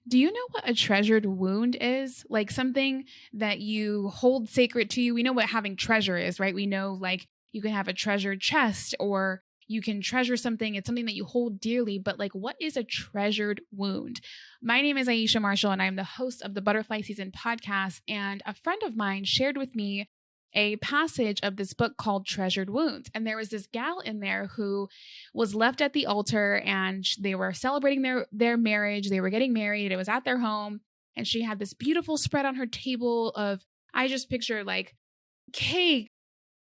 Do you know what a treasured wound is? Like something that you hold sacred to you. We know what having treasure is, right? We know like you can have a treasured chest or you can treasure something. It's something that you hold dearly, but like what is a treasured wound? My name is Aisha Marshall and I'm the host of the Butterfly Season podcast. And a friend of mine shared with me a passage of this book called Treasured Wounds. And there was this gal in there who was left at the altar and they were celebrating their marriage. They were getting married. It was at their home. And she had this beautiful spread on her table of, I just picture like cake,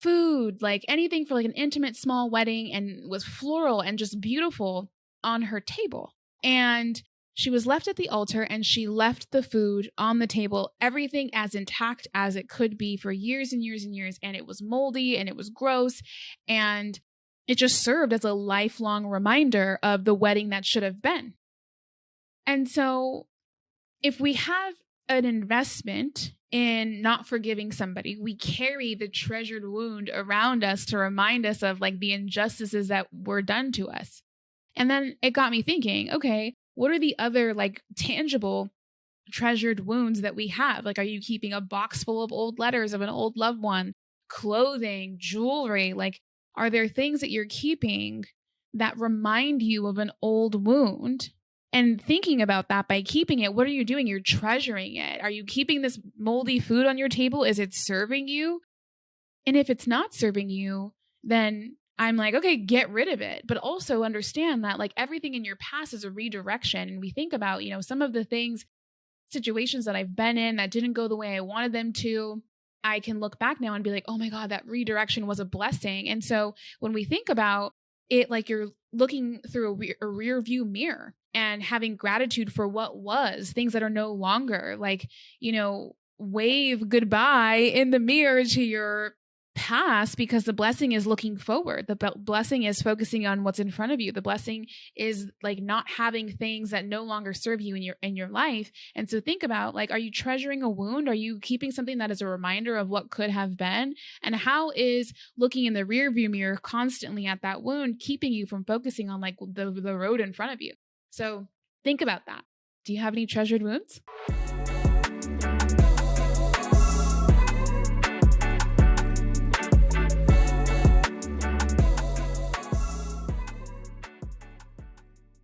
food, like anything for like an intimate small wedding, and was floral and just beautiful on her table. And she was left at the altar and she left the food on the table, everything as intact as it could be for years and years and years. And it was moldy and it was gross. And it just served as a lifelong reminder of the wedding that should have been. And so if we have an investment in not forgiving somebody, we carry the treasured wound around us to remind us of like the injustices that were done to us. And then it got me thinking, okay, what are the other like tangible treasured wounds that we have? Like, are you keeping a box full of old letters of an old loved one, clothing, jewelry? Like, are there things that you're keeping that remind you of an old wound? And thinking about that, by keeping it, what are you doing? You're treasuring it. Are you keeping this moldy food on your table? Is it serving you? And if it's not serving you, then I'm like, okay, get rid of it. But also understand that like everything in your past is a redirection. And we think about, some of the things, situations that I've been in that didn't go the way I wanted them to. I can look back now and be like, oh my God, that redirection was a blessing. And so when we think about it, like you're looking through a rear view mirror and having gratitude for what was, things that are no longer, like, wave goodbye in the mirror to your past, because the blessing is looking forward. The blessing is focusing on what's in front of you. The blessing is like not having things that no longer serve you in your life. And so think about like, are you treasuring a wound? Are you keeping something that is a reminder of what could have been? And how is looking in the rear view mirror constantly at that wound keeping you from focusing on like the road in front of you? So think about that. Do you have any treasured wounds?